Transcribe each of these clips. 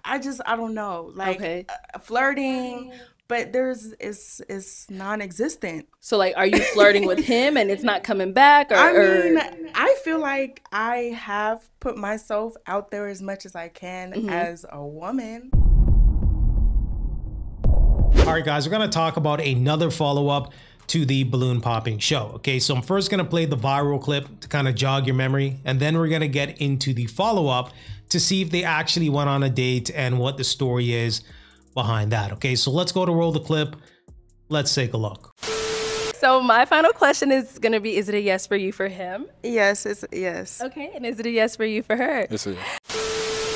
I don't know. Like Okay. flirting, but it's non-existent. So like, are you flirting with him and it's not coming back, I or mean, I feel like I have put myself out there as much as I can Mhm. as a woman. All right, guys, we're going to talk about another follow-up to the balloon popping show. Okay, so I'm first going to play the viral clip to kind of jog your memory, and then we're going to get into the follow-up to see if they actually went on a date and what the story is behind that. Okay, so let's go to roll the clip. Let's take a look. So my final question is gonna be: is it a yes for you for him? Yes, it's yes. Okay, and is it a yes for you for her? It's a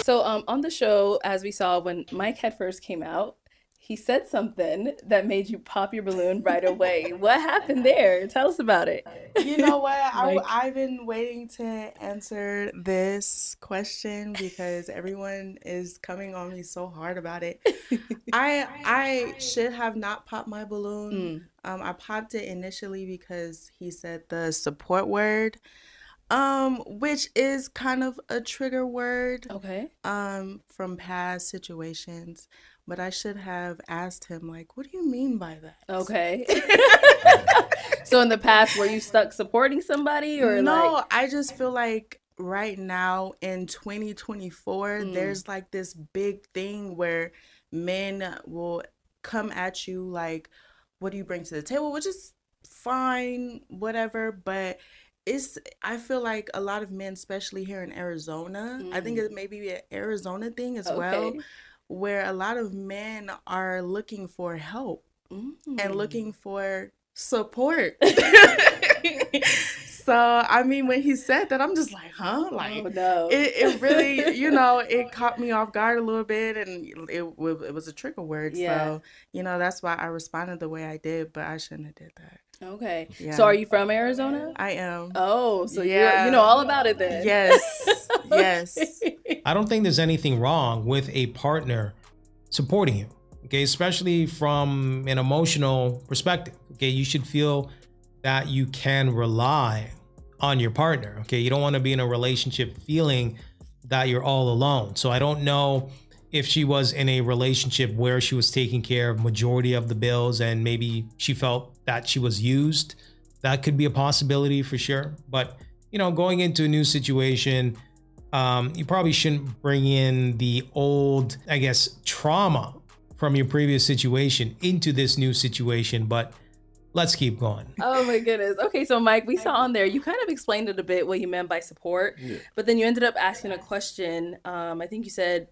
So on the show, as we saw when Mike had first came out, he said something that made you pop your balloon right away. What happened there? Tell us about it. You know what? Mike. I've been waiting to answer this question because everyone is coming on me so hard about it. I should have not popped my balloon. I popped it initially because he said the support word, which is kind of a trigger word, Okay. from past situations. But I should have asked him, like, what do you mean by that? Okay. So in the past, were you stuck supporting somebody, or No, like? I just feel like right now in 2024, there's like this big thing where men will come at you like, what do you bring to the table? Which is fine, whatever. But I feel like a lot of men, especially here in Arizona, I think it may be an Arizona thing as well, Okay. where a lot of men are looking for help and looking for support. So, I mean, when he said that, I'm just like, huh? Like, Oh no. it really, it caught me off guard a little bit, and it was a trigger word. Yeah. So, that's why I responded the way I did, but I shouldn't have did that. Okay. Yeah. So are you from Arizona? I am. Oh, so Yeah. you know all about it then. Yes. Yes. I don't think there's anything wrong with a partner supporting you, okay, especially from an emotional perspective. Okay, you should feel that you can rely on your partner. Okay, you don't want to be in a relationship feeling that you're all alone. So I don't know if she was in a relationship where she was taking care of majority of the bills and maybe she felt that she was used. That could be a possibility for sure. But going into a new situation, you probably shouldn't bring in the old, I guess, trauma from your previous situation into this new situation. But let's keep going. Oh my goodness. Okay, so Mike, we saw on there, you kind of explained it a bit what you meant by support, but then you ended up asking a question. I think you said,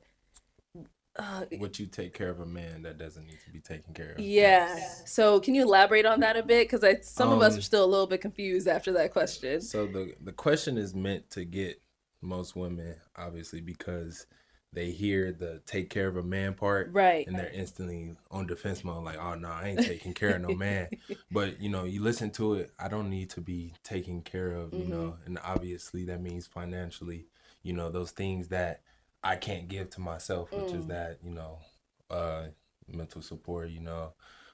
would you take care of a man that doesn't need to be taken care of? yeah. So can you elaborate on that a bit? Because some of us are still a little bit confused after that question. So the question is meant to get most women, obviously, because they hear the take care of a man part, Right. and they're instantly on defense mode, like, oh no, I ain't taking care of no man. But you listen to it, I don't need to be taken care of, and obviously that means financially, those things that I can't give to myself, which is that, mental support,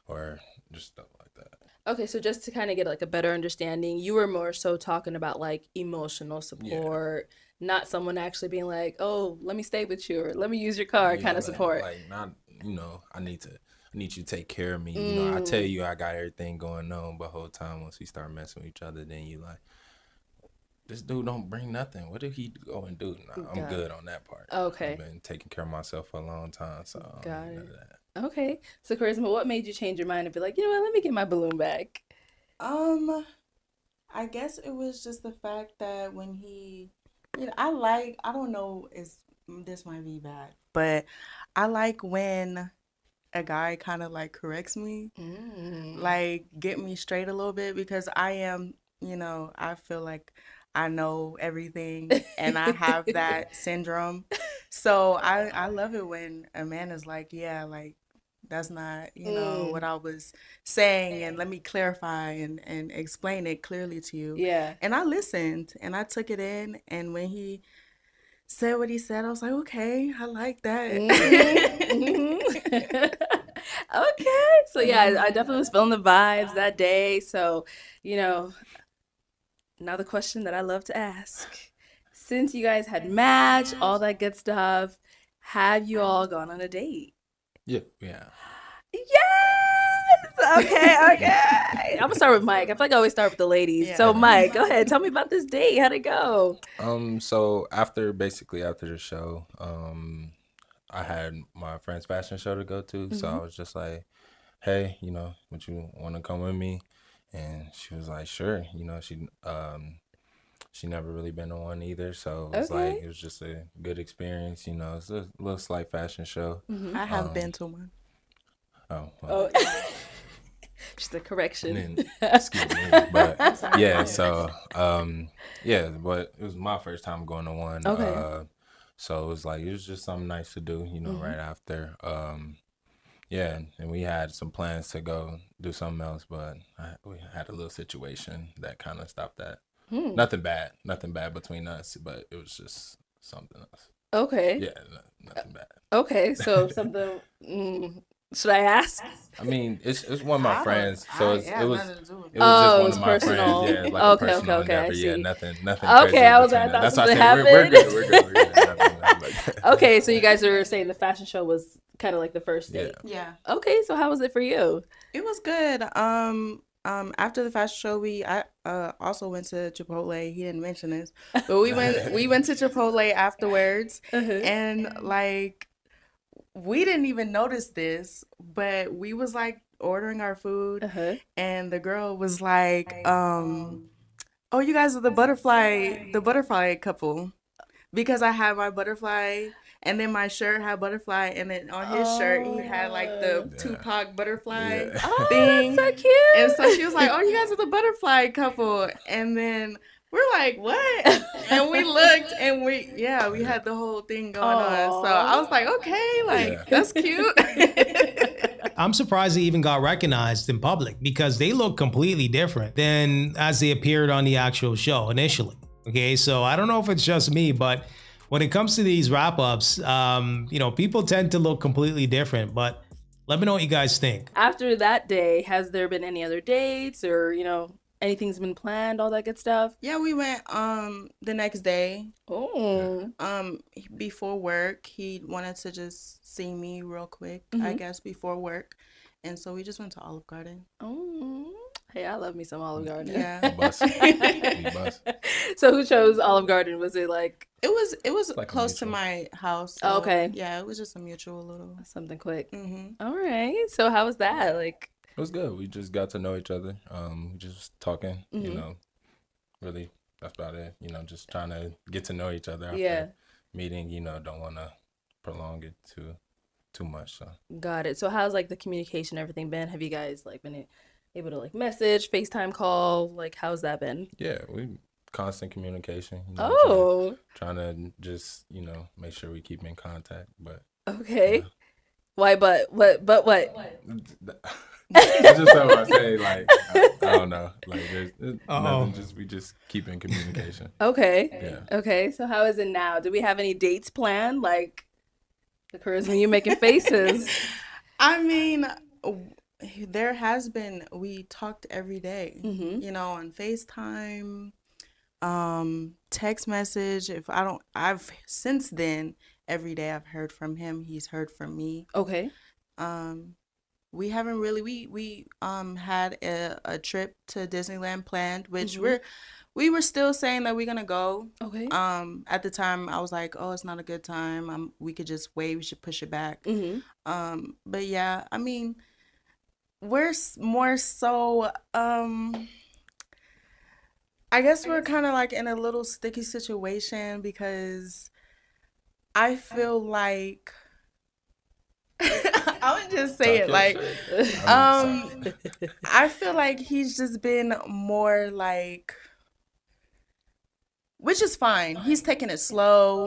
or just stuff like that. Okay, so just to kind of get like a better understanding, you were more so talking about like emotional support, not someone actually being like, oh, let me stay with you or let me use your car kind of support. Like not, I need you to take care of me. I tell you I got everything going on, but whole time once we start messing with each other, then you like, this dude don't bring nothing. What did he go and do? Nah, I'm good on that part. Okay. I've been taking care of myself for a long time, so Got it. none of that. Okay. So Charisma, what made you change your mind and be like, you know what, let me get my balloon back? I guess it was just the fact that when he, I don't know, this might be bad, but I like when a guy kind of like corrects me, like get me straight a little bit, because I am, I feel like I know everything and I have that syndrome. So I love it when a man is like, yeah, like that's not, what I was saying, and let me clarify and explain it clearly to you. Yeah. And I listened and I took it in, and when he said what he said, I was like, okay, I like that. Okay. So yeah, I definitely was feeling the vibes that day. So, now the question that I love to ask. Since you guys had matched, all that good stuff, Have you all gone on a date? Yeah, yeah. Yes. Okay. I'm gonna start with Mike. I feel like I always start with the ladies. Yeah. So Mike, go ahead. Tell me about this date. How'd it go? So after the show, I had my friend's fashion show to go to. So I was just like, hey, would you want to come with me? And she was like, sure. She never really been on one either. So it was Okay. like, it was just a good experience. It's a little slight fashion show. I have been to one. Oh, well. Just a correction. And then, excuse me, but yeah, so but it was my first time going to one. Okay. So it was just something nice to do, right after. And we had some plans to go do something else, but we had a little situation that kind of stopped that. Nothing bad between us, but it was just something else. Okay. Yeah, nothing bad. Okay, so something. Should I ask? I mean, it's one of my friends, so it was nothing to do with it it. was just one it's of my personal. friends. Yeah, like Okay, a personal okay, I endeavor. Yeah, see. nothing Okay, crazy. I thought That's why I something said we're happened. good. We're good. Nothing like that. Okay, so you guys were saying the fashion show was kind of like the first date. Yeah. Okay, so how was it for you? It was good. After the fashion show, I also went to Chipotle. He didn't mention this, but we went to Chipotle afterwards, and like we didn't even notice this, but we was like ordering our food, and the girl was like, "Oh, you guys are the butterfly couple," because I had my butterfly. And then my shirt had butterfly, and then on his shirt he had like the Tupac butterfly thing. That's so cute. And so she was like, "Oh, you guys are the butterfly couple." And then we're like, "What?" And we looked, and we had the whole thing going on. So I was like, "Okay, that's cute." I'm surprised they even got recognized in public because they look completely different than as they appeared on the actual show initially. Okay, so I don't know if it's just me, but when it comes to these wrap-ups, people tend to look completely different, but let me know what you guys think. After that day, has there been any other dates or, anything's been planned, all that good stuff? Yeah, we went the next day. Oh. Before work, he wanted to just see me real quick, I guess, before work. And so we just went to Olive Garden. Oh. Hey, I love me some Olive Garden. Yeah. We bust. So who chose Olive Garden? Was it like It was like a close to mutual. my house. Oh, okay. Yeah, it was just a mutual little. something quick? Mm-hmm. All right. So how was that? Like, It was good. We just got to know each other. Just talking. Really, that's about it. Just trying to get to know each other after meeting. Don't want to prolong it too much. So got it. So how's like the communication, everything been? Have you guys like been able to like message, FaceTime call? Like, how's that been? yeah, we constant communication. Oh, trying to just make sure we keep in contact. But okay. Why? But what? that's just what I say. Like I don't know. Like there's nothing. We just keep in communication. Okay. Yeah. Okay. So how is it now? Do we have any dates planned? Like the charisma, you making faces. I mean, there has been. We talked every day. On FaceTime, text message. I've since then every day I've heard from him. He's heard from me. Okay. We haven't really we had a trip to Disneyland planned, which we were still saying that we're gonna go. Okay. At the time I was like, oh, it's not a good time. We could just wait. We should push it back. But yeah, I mean, we're more so. I guess we're kind of like in a little sticky situation because I feel like. I would just say it like, I feel like he's just been more like, which is fine. He's taking it slow.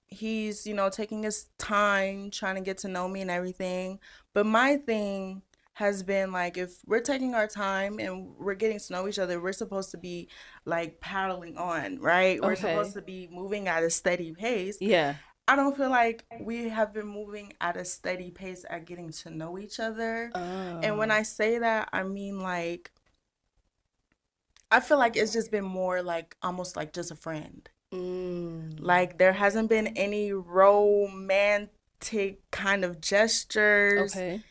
He's, taking his time, trying to get to know me and everything. But my thing has been like, if we're taking our time and we're getting to know each other, we're supposed to be like paddling on, right? We're supposed to be moving at a steady pace. Yeah. I don't feel like we have been moving at a steady pace at getting to know each other. And when I say that, I mean like, I feel like it's just been more like almost like just a friend. Like there hasn't been any romantic kind of gestures. Okay.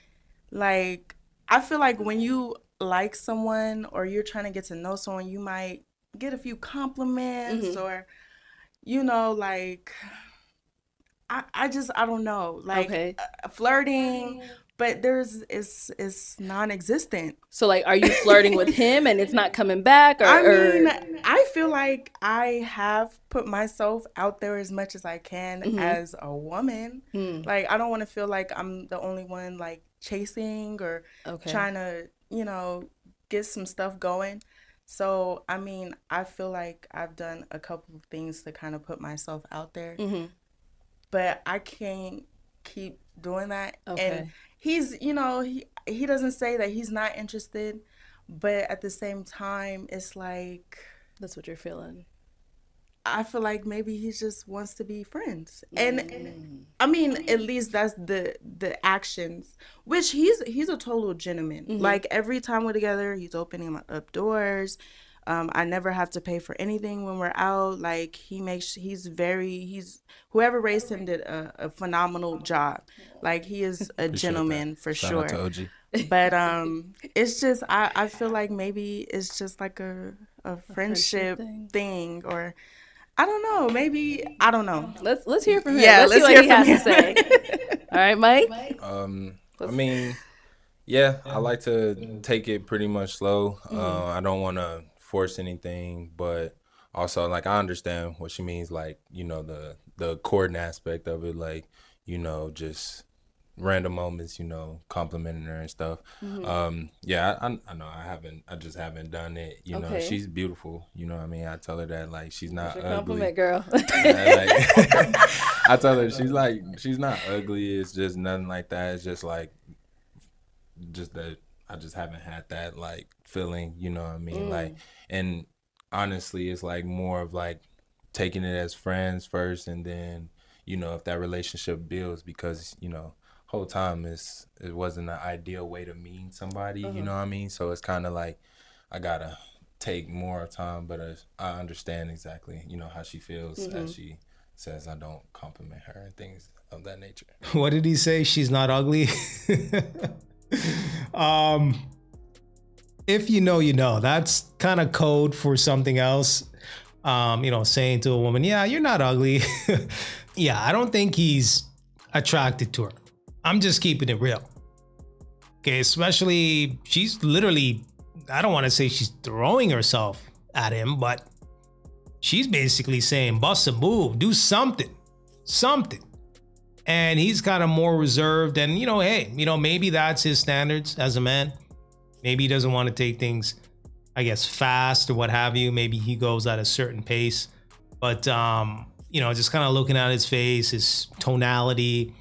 Like I feel like when you like someone or you're trying to get to know someone, you might get a few compliments or, you know, like I don't know, like flirting, but it's non-existent. So like, are you flirting with him and it's not coming back? Or, I mean, I feel like I have put myself out there as much as I can as a woman. Like I don't want to feel like I'm the only one like chasing or trying to, you know, get some stuff going. So, I mean, I feel like I've done a couple of things to kind of put myself out there. But I can't keep doing that. And he's, you know, he doesn't say that he's not interested, but at the same time, it's like that's what you're feeling. I feel like maybe he just wants to be friends. And I mean, at least that's the actions, which he's a total gentleman. Like every time we're together, he's opening up doors. I never have to pay for anything when we're out. Like he's whoever raised him did a phenomenal job. Like he is a gentleman for Shout sure. out to OG. But it's just I feel like maybe it's just like a friendship thing or I don't know. Maybe I don't know. Let's hear from him. Yeah, let's see what he has to say. All right, Mike. I mean, yeah, I like to take it pretty much slow. I don't want to force anything, but also like I understand what she means. Like, you know, the courting aspect of it, like, you know, just random moments, you know, complimenting her and stuff. Yeah, I know I just haven't done it. You know, she's beautiful. You know what I mean? I tell her that like she's not ugly. Compliment, girl. I tell her she's not ugly. It's just nothing like that. It's just like that I just haven't had that like feeling. You know what I mean? Like, and honestly, it's like more of like taking it as friends first, and then, you know, if that relationship builds, because, you know, whole time it wasn't an ideal way to meet somebody, you know what I mean? So it's kind of like I gotta take more time, but I understand exactly, you know, how she feels as she says I don't compliment her and things of that nature. What did he say? She's not ugly. If you know, you know. That's kind of code for something else. You know, saying to a woman, yeah, you're not ugly. Yeah, I don't think he's attracted to her. I'm just keeping it real. Okay, especially she's literally, I don't want to say she's throwing herself at him, but she's basically saying, bust a move, do something. And he's kind of more reserved, and, you know, hey, you know, maybe that's his standards as a man. Maybe he doesn't want to take things, I guess, fast or what have you. Maybe he goes at a certain pace, but, you know, just kind of looking at his face, his tonality,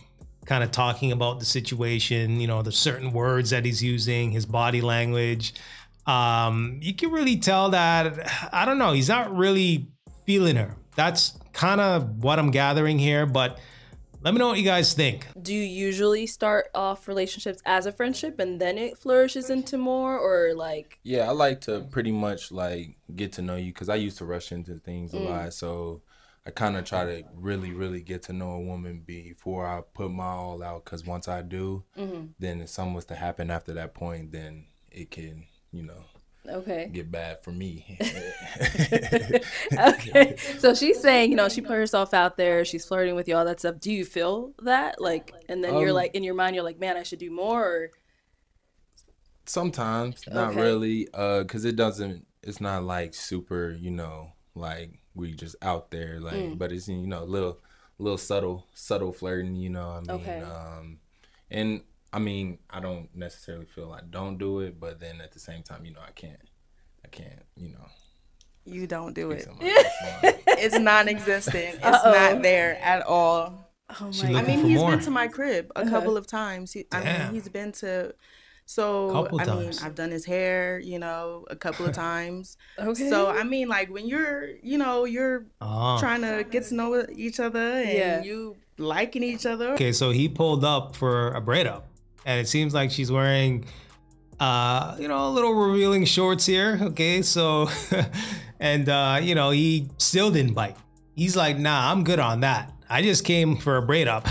kind of talking about the situation, you know, the certain words that he's using, his body language. You can really tell that, I don't know, he's not really feeling her. That's kind of what I'm gathering here, but let me know what you guys think. Do you usually start off relationships as a friendship and then it flourishes into more, or like? Yeah, I like to pretty much like get to know you, because I used to rush into things a lot. So I kind of try to really, really get to know a woman before I put my all out, because once I do, then if something was to happen after that point, then it can, you know, get bad for me. Okay. So she's saying, you know, she put herself out there, she's flirting with you, all that stuff. Do you feel that? Like, and then you're like, in your mind, you're like, man, I should do more? Or? Sometimes, not really, because it's not like super, you know, like we just out there, like, but it's, you know, little subtle flirting, you know what I mean? And I mean, I don't necessarily feel I don't do it, but then at the same time, you know, I can't, you know. You don't do it. It's non-existent. It's not there at all. Oh my! I mean, he's been to my crib a couple of times. He's been to. So I mean, I've done his hair, you know, a couple of times. So I mean, like when you're, you know, you're trying to get to know each other and you liking each other. Okay, so he pulled up for a braid up, and it seems like she's wearing, you know, a little revealing shorts here. Okay, so, and you know, he still didn't bite. He's like, nah, I'm good on that. I just came for a braid up.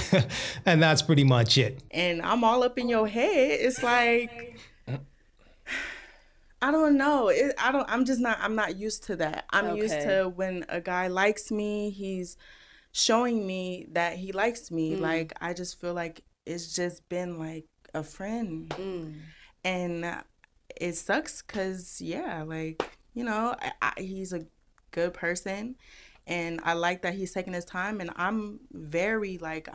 And that's pretty much it. And I'm all up in your head. It's like, I don't know. I'm not used to that. I'm used Okay. to when a guy likes me, he's showing me that he likes me. Like, I just feel like it's just been like a friend. And it sucks because, yeah, like, you know, he's a good person. And I like that he's taking his time. And I'm very like,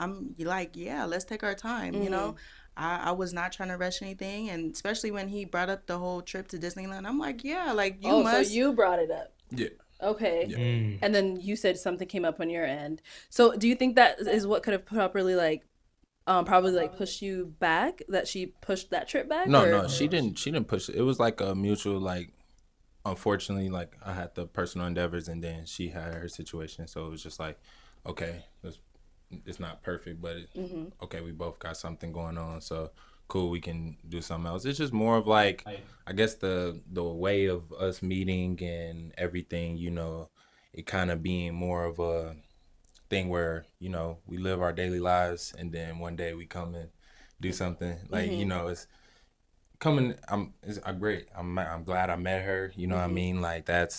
yeah, let's take our time, you know? I was not trying to rush anything. And especially when he brought up the whole trip to Disneyland, I'm like, yeah, like, you must. So you brought it up. Yeah. Okay. Yeah. And then you said something came up on your end. So do you think that is what could have properly like probably like pushed you back, that she pushed that trip back? No, she didn't push it. It was like a mutual, like, unfortunately, like, I had the personal endeavors and then she had her situation, so it was just like, okay, it's not perfect, but okay, we both got something going on, so cool, we can do something else. It's just more of like, I guess the way of us meeting and everything, you know, it kind of being more of a thing where, you know, we live our daily lives and then one day we come and do something like, you know, it's coming. I'm great. I'm glad I met her. You know what I mean? Like that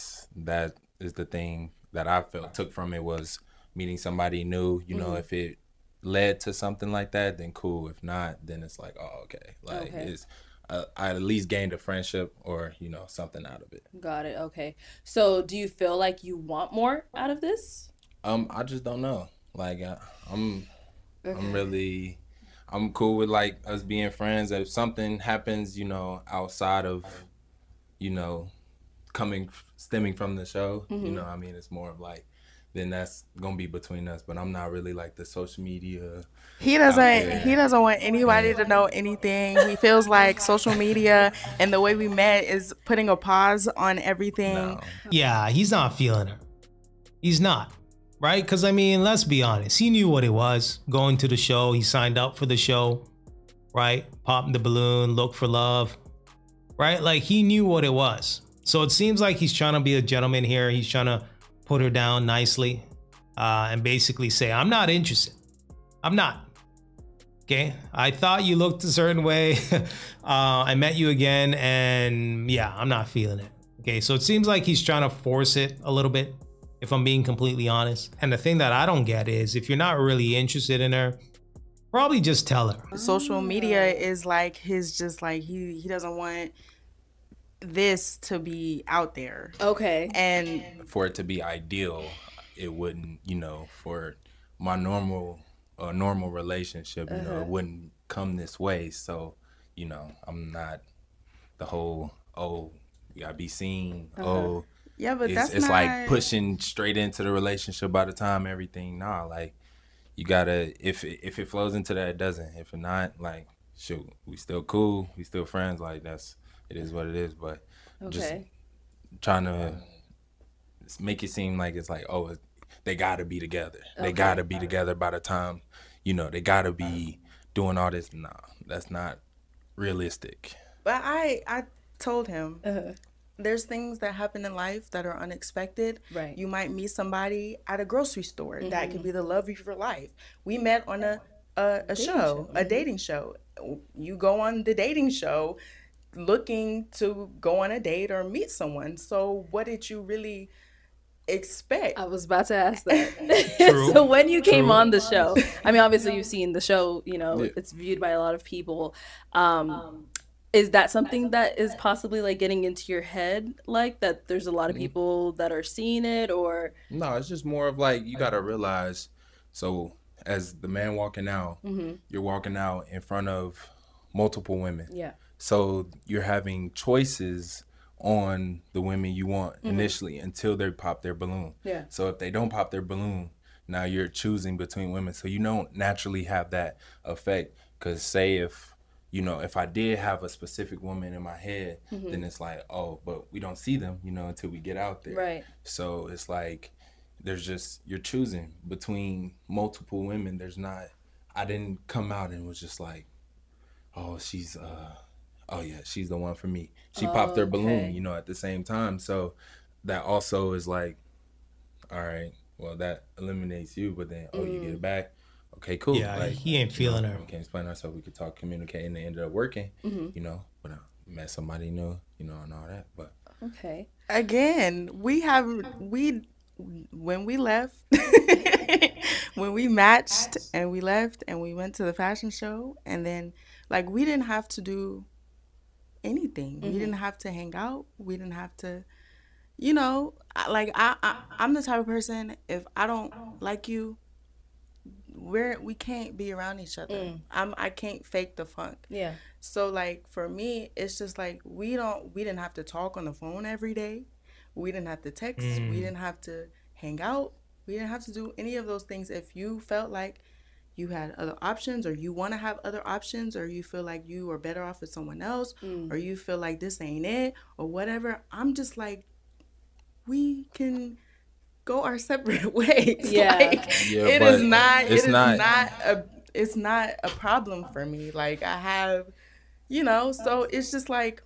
is the thing that I took from it, was meeting somebody new. You know, if it led to something like that, then cool. If not, then it's like, oh, okay. Like it's I at least gained a friendship or, you know, something out of it. Got it. Okay. So do you feel like you want more out of this? I just don't know. Like I'm cool with like us being friends. If something happens, you know, outside of, you know, stemming from the show, you know what I mean? It's more of like, then that's gonna be between us. But I'm not really like the social media. He doesn't want anybody to know anything. He feels like social media and the way we met is putting a pause on everything. No. Yeah, he's not feeling her. He's not. Right? Because, I mean, let's be honest. He knew what it was going to the show. He signed up for the show, right? Popping the balloon, look for love, right? Like, he knew what it was. So it seems like he's trying to be a gentleman here. He's trying to put her down nicely and basically say, I'm not interested. I'm not. Okay? I thought you looked a certain way. I met you again, and yeah, I'm not feeling it. Okay? So it seems like he's trying to force it a little bit, if I'm being completely honest. And the thing that I don't get is, if you're not really interested in her, probably just tell her. Social media is like his, just like he doesn't want this to be out there. Okay. And For it to be ideal, it wouldn't, you know, for my normal relationship, you know, it wouldn't come this way. So, you know, I'm not the whole, oh, you gotta be seen, oh, yeah, but it's not like pushing straight into the relationship by the time everything. Nah, like you gotta, if it flows into that, it doesn't. If it not, like, shoot, we still cool, we still friends. Like it is what it is. But just trying to make it seem like it's like, oh, they gotta be together. They gotta be together by the time, you know, they gotta be doing all this. Nah, that's not realistic. But I told him, there's things that happen in life that are unexpected. Right. You might meet somebody at a grocery store that could be the love of your life. We met on a dating show. You go on the dating show looking to go on a date or meet someone. So what did you really expect? I was about to ask that. True. So when you came on the show, I mean, obviously you've seen the show, you know, it's viewed by a lot of people. Is that something that is possibly like getting into your head, like that there's a lot of people that are seeing it? Or no, it's just more of like, you gotta realize, so as the man walking out, you're walking out in front of multiple women. Yeah. So you're having choices on the women you want initially until they pop their balloon. Yeah. So if they don't pop their balloon, now you're choosing between women. So you don't naturally have that effect. Because say if, you know, if I did have a specific woman in my head, then it's like, oh, but we don't see them, you know, until we get out there. Right. So it's like, there's just, you're choosing between multiple women. There's not, I didn't come out and was just like, oh, she's the one for me. She popped her balloon, you know, at the same time. So that also is like, all right, well, that eliminates you, but then, oh, you get it back. Okay, cool. Yeah, like, he ain't feeling her. We can explain ourselves. We could talk, communicate, and it ended up working, you know, but I met somebody new, you know, and all that. But okay. Again, when we left, when we matched and we left and we went to the fashion show, and then like we didn't have to do anything. We didn't have to hang out. We didn't have to, you know, like I'm the type of person, if I don't like you, we can't be around each other. I can't fake the funk. Yeah. So like for me, it's just like we didn't have to talk on the phone every day. We didn't have to text. We didn't have to hang out. We didn't have to do any of those things. If you felt like you had other options, or you want to have other options, or you feel like you are better off with someone else, or you feel like this ain't it, or whatever, I'm just like, we can go our separate ways. Yeah. Like, it's not a problem for me. Like I have, you know, so it's just like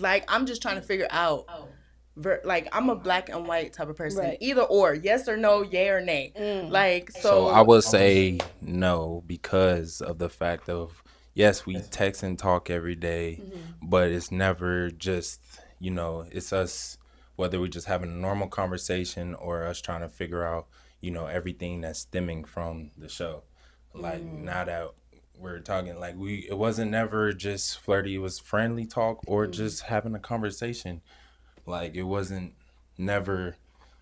I'm just trying to figure out, like I'm a black and white type of person, right. Either or, yes or no, yay or nay. Like so I would say no, because of the fact of, yes, we text and talk every day, but it's never just, you know, it's us, whether we're just having a normal conversation or us trying to figure out, you know, everything that's stemming from the show. Like now that we're talking, like it wasn't never just flirty, it was friendly talk or just having a conversation. Like it wasn't never,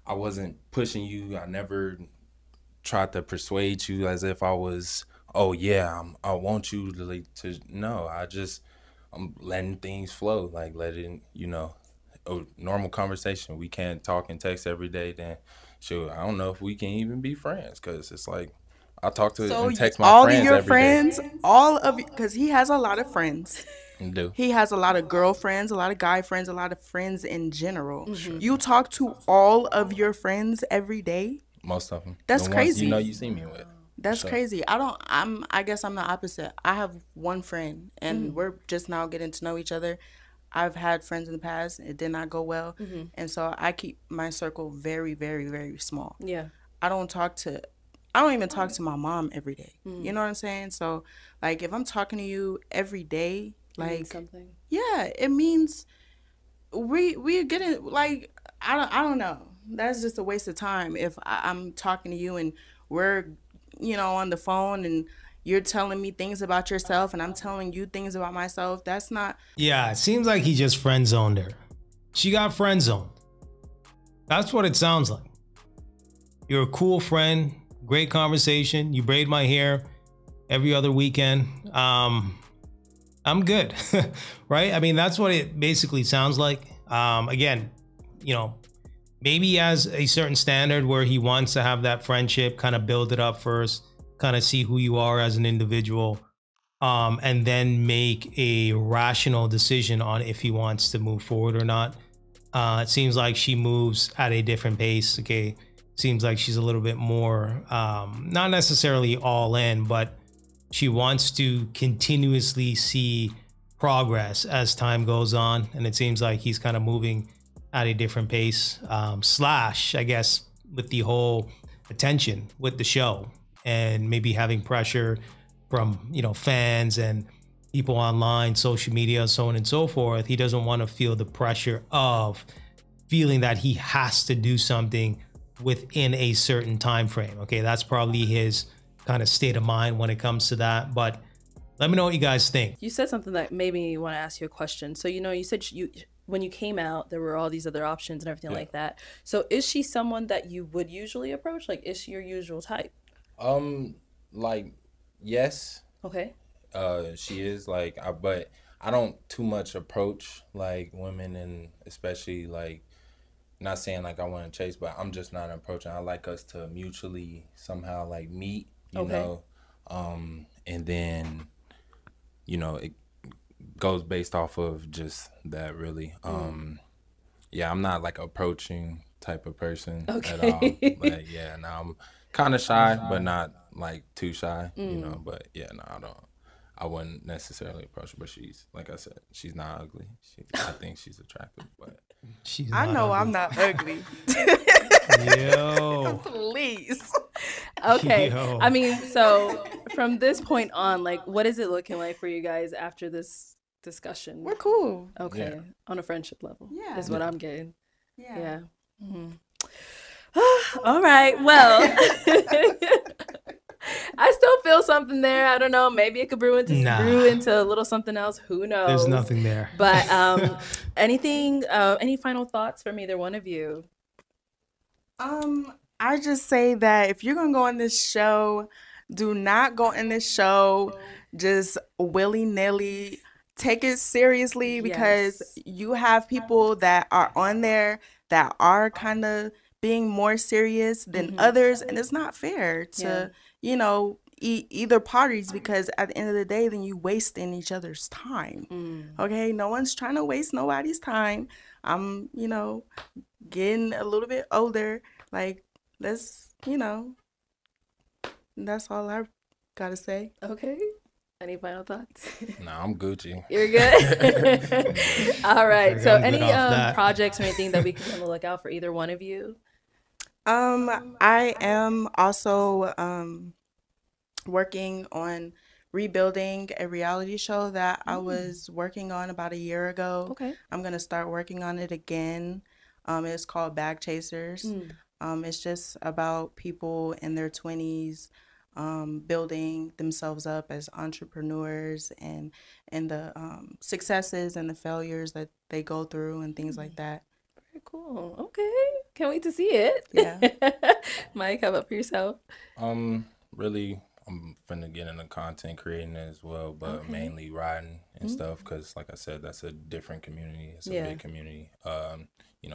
I wasn't pushing you. I never tried to persuade you as if I was, oh yeah, I want you to no, I'm letting things flow, like letting, you know, a normal conversation. We can't talk and text every day, then sure, I don't know if we can even be friends, because it's like I talk to and text my friends every day. All of you, because he has a lot of friends. Do. He has a lot of girlfriends, a lot of guy friends, a lot of friends in general. You talk to all of your friends every day? Most of them. That's crazy. You know, you see me with. That's crazy. I guess I'm the opposite. I have one friend, and we're just now getting to know each other. I've had friends in the past. It did not go well. And so I keep my circle very, very, very small. Yeah. I don't even talk to my mom every day. You know what I'm saying? So like if I'm talking to you every day, like something. Yeah, it means we're getting, like, I don't know. That's just a waste of time if I'm talking to you and we're, you know, on the phone and you're telling me things about yourself and I'm telling you things about myself. That's not. Yeah, it seems like he just friend zoned her. She got friend zoned. That's what it sounds like. You're a cool friend, great conversation. You braid my hair every other weekend. I'm good, right? I mean, that's what it basically sounds like. Again, you know, maybe he has a certain standard where he wants to have that friendship, kind of build it up first, kind of see who you are as an individual, and then make a rational decision on if he wants to move forward or not. It seems like she moves at a different pace. Okay, seems like she's a little bit more, not necessarily all in, but she wants to continuously see progress as time goes on. And it seems like he's kind of moving at a different pace, slash, I guess, with the whole attention with the show and maybe having pressure from, you know, fans and people online, social media, so on and so forth. He doesn't want to feel the pressure of feeling that he has to do something within a certain time frame. Okay, that's probably his kind of state of mind when it comes to that. But let me know what you guys think. You said something that made me want to ask you a question. So, you know, you said when you came out, there were all these other options and everything like that. So is she someone that you would usually approach? Like, is she your usual type? Like, yes. Okay. She is, like, but I don't too much approach like women, and especially like, not saying like I want to chase, but I'm just not approaching. I like us to mutually somehow like meet, you know, and then, you know, it goes based off of just that, really. Yeah, I'm not like approaching type of person at all. But yeah, no, I'm kind of shy, but not like too shy, you know. But yeah, no, I wouldn't necessarily approach her. But she's, like I said, she's not ugly. I think she's attractive, but I know ugly. I'm not ugly. Yo. Please. Okay. Yo. I mean, so from this point on, like, what is it looking like for you guys after this discussion? We're cool. Okay. Yeah. On a friendship level. Yeah. Is what I'm getting. Yeah. Yeah. Mhm. All right. Well, I still feel something there. I don't know. Maybe it could brew into a little something else. Who knows? There's nothing there. But anything? Any final thoughts from either one of you? I just say that if you're gonna go on this show, do not go in this show just willy-nilly. Take it seriously, because you have people that are on there that are kind of being more serious than others, and it's not fair to either parties, because at the end of the day, then you wasting each other's time. Okay, no one's trying to waste nobody's time. I'm getting a little bit older, like, let's that's all I gotta say. Okay. Any final thoughts? Nah, I'm Gucci. You're good? All right. So any that. projects or anything that we can be on the lookout for either one of you? I am also working on rebuilding a reality show that I was working on about a year ago. Okay. I'm going to start working on it again. It's called Bag Chasers. It's just about people in their 20s building themselves up as entrepreneurs, and the successes and the failures that they go through and things like that. Very cool. Okay. Can't wait to see it. Yeah. Mike, how about for yourself? Really, I'm finna get into content creating as well, but mainly riding and stuff, because like I said, that's a different community. It's a big community.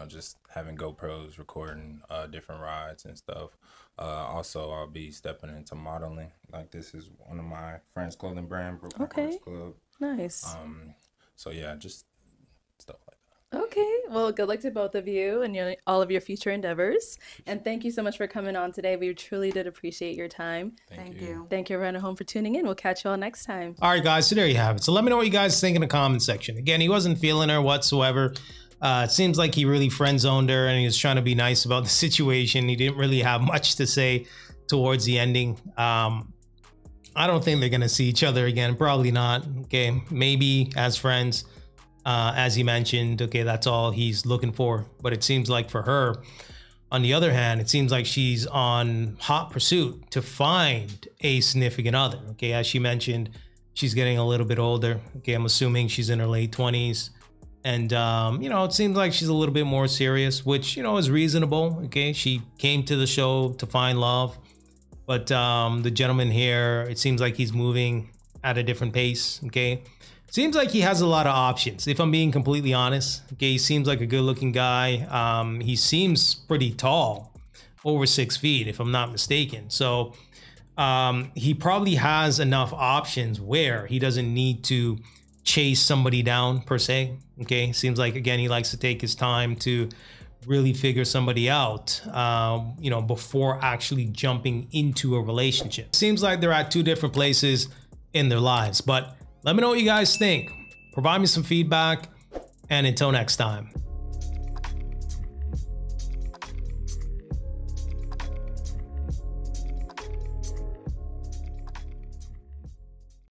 Just having GoPros, recording different rides and stuff. Also, I'll be stepping into modeling. Like, this is one of my friends' clothing brand, Brooklyn Horse Club. Nice. So yeah, just stuff like that. Okay. Well, good luck to both of you and all of your future endeavors. And thank you so much for coming on today. We truly did appreciate your time. Thank you. Thank you, everyone at home, for tuning in. We'll catch you all next time. All right, guys. So there you have it. So let me know what you guys think in the comment section. Again, he wasn't feeling her whatsoever. It seems like he really friend zoned her, and he was trying to be nice about the situation. He didn't really have much to say towards the ending. I don't think they're going to see each other again. Probably not. Okay. Maybe as friends, as he mentioned. Okay. That's all he's looking for. But it seems like for her, on the other hand, it seems like she's on hot pursuit to find a significant other. Okay. As she mentioned, she's getting a little bit older. Okay. I'm assuming she's in her late 20s. And, it seems like she's a little bit more serious, which, is reasonable. Okay. She came to the show to find love. But the gentleman here, it seems like he's moving at a different pace. Okay. Seems like he has a lot of options, if I'm being completely honest. Okay. He seems like a good looking guy. He seems pretty tall, over 6 feet, if I'm not mistaken. So he probably has enough options where he doesn't need to chase somebody down per se. Okay. Seems like, again, he likes to take his time to really figure somebody out, before actually jumping into a relationship. Seems like they're at two different places in their lives, but let me know what you guys think. Provide me some feedback, and until next time.